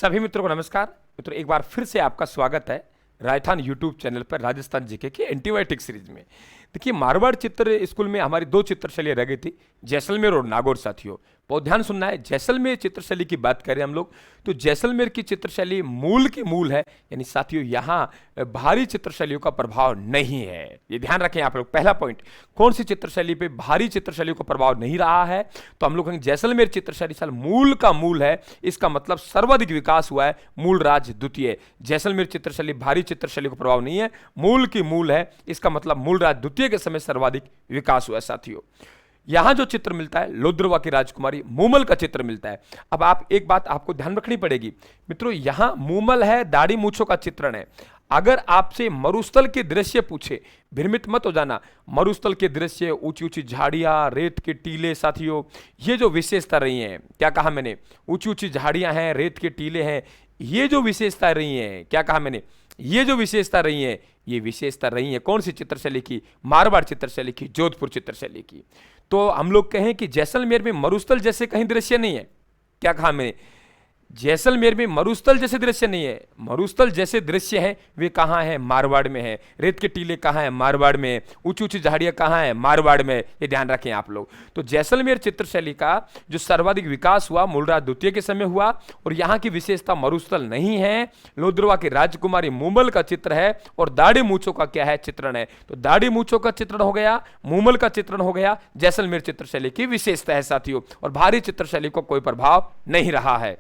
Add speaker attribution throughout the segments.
Speaker 1: सभी मित्रों को नमस्कार। मित्रों, एक बार फिर से आपका स्वागत है राजस्थान यूट्यूब चैनल पर राजस्थान जीके की एंटीबायोटिक सीरीज में। देखिए, मारवाड़ चित्र स्कूल में हमारी दो चित्रशैली रह गई थी, जैसलमेर और नागौर। साथियों, बहुत ध्यान सुनना है। जैसलमेर चित्रशैली की बात करें हम लोग तो जैसलमेर की चित्रशैली मूल की मूल है, यानी साथियों यहाँ भारी चित्रशैलियों का प्रभाव नहीं है। ये ध्यान रखें आप लोग। पहला पॉइंट, कौन सी चित्रशैली पे भारी चित्रशैलियों का प्रभाव नहीं रहा है, तो हम लोग कहेंगे जैसलमेर चित्रशैली साल मूल का मूल है। इसका मतलब सर्वाधिक विकास हुआ है मूल राज द्वितीय। जैसलमेर चित्रशैली भारी चित्रशैली का प्रभाव नहीं है, मूल की मूल है। इसका मतलब मूल राज द्वितीय के समय सर्वाधिक विकास हुआ है। साथियों, यहां जो चित्र मिलता है लोद्रवा की राजकुमारी मूमल का चित्र मिलता है। अब आप एक बात आपको ध्यान रखनी पड़ेगी मित्रों, यहां मूमल है, दाढ़ी मूछों का चित्रण है। अगर आपसे मरुस्थल के दृश्य पूछे, भ्रमित मत हो जाना। मरुस्थल के दृश्य, ऊंची ऊंची झाड़ियां, रेत के टीले, साथियों ये जो विशेषता रही है, क्या कहा मैंने, ऊंची ऊंची झाड़ियां हैं, रेत के टीले हैं, ये जो विशेषता रही है, क्या कहा मैंने, ये जो विशेषता रही है, ये विशेषता रही है कौन सी चित्रशैली की, मारवाड़ चित्रशैली की, जोधपुर चित्रशैली की। तो हम लोग कहें कि जैसलमेर में मरुस्थल जैसे कहीं दृश्य नहीं है। क्या कहा मैंने, जैसलमेर में मरुस्थल जैसे दृश्य नहीं है। मरुस्थल जैसे दृश्य हैं वे कहाँ हैं, मारवाड़ में है। रेत के टीले कहाँ हैं, मारवाड़ में। ऊंची ऊंची झाड़ियाँ कहाँ हैं, मारवाड़ में। ये ध्यान रखें आप लोग। तो जैसलमेर चित्रशैली का जो सर्वाधिक विकास हुआ मूलराज द्वितीय के समय हुआ, और यहाँ की विशेषता मरुस्थल नहीं है। लोद्रवा की राजकुमारी मूमल का चित्र है, और दाढ़ी मूछों का क्या है, चित्रण है। तो दाढ़ी मूछों का चित्रण हो गया, मूमल का चित्रण हो गया, जैसलमेर चित्रशैली की विशेषता है साथियों। और भारी चित्रशैली को कोई प्रभाव नहीं रहा है।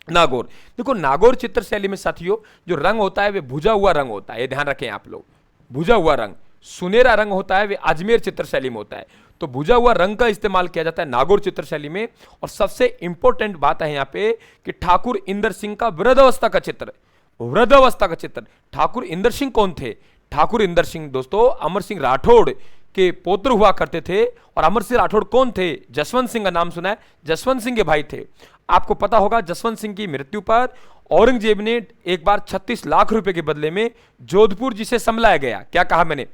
Speaker 1: नागौर, देखो नागौर चित्रशैली में साथियों जो रंग होता है वे भुजा हुआ रंग होता है। ये ध्यान रखें आप लोग, भुजा हुआ रंग, सुनहरा रंग होता है, वे अजमेर चित्रशैली में होता है। तो भुजा हुआ रंग का इस्तेमाल किया जाता है नागौर चित्रशैली में। और सबसे इंपॉर्टेंट बात है यहाँ पे कि ठाकुर इंदर सिंह का वृद्धावस्था का चित्र, वृद्धावस्था का चित्र। ठाकुर इंदर सिंह कौन थे, ठाकुर इंदर सिंह दोस्तों अमर सिंह राठौड़ के पौत्र हुआ करते थे। और अमर सिंह राठौड़ कौन थे, जसवंत सिंह का नाम सुना है, जसवंत सिंह के भाई थे। आपको पता होगा जसवंत सिंह की मृत्यु पर औरंगजेब ने एक बार 36 लाख रुपए के बदले में जोधपुर जिसे समलाया गया, क्या कहा मैंने,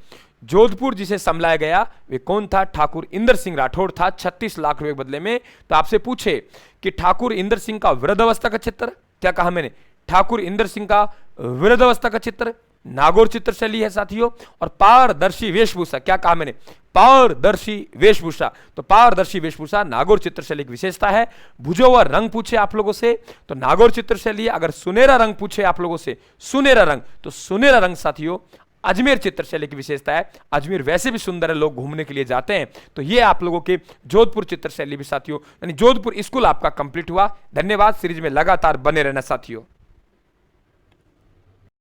Speaker 1: जोधपुर जिसे समलाया गया वे कौन था, ठाकुर इंदर सिंह राठौड़ था, 36 लाख रुपए के बदले में। तो आपसे पूछे कि ठाकुर इंदर सिंह का वृद्धावस्था का चित्र, क्या कहा मैंने, ठाकुर इंदर सिंह का वृद्धावस्था का चित्र नागौर चित्रशैली है साथियों। और पारदर्शी वेशभूषा, क्या कहा मैंने, पारदर्शी वेशभूषा। तो पारदर्शी वेशभूषा नागौर चित्रशैली की विशेषता है। भुजा हुआ रंग पूछे आप लोगों से तो नागौर चित्रशैली। अगर सुनहरा रंग पूछे आप लोगों से, सुनहरा रंग, तो सुनहरा रंग साथियों अजमेर चित्रशैली की विशेषता है। अजमेर वैसे भी सुंदर है, लोग घूमने के लिए जाते हैं। तो ये आप लोगों के जोधपुर चित्रशैली भी साथियों, यानी जोधपुर स्कूल आपका कंप्लीट हुआ। धन्यवाद। सीरीज में लगातार बने रहना साथियों।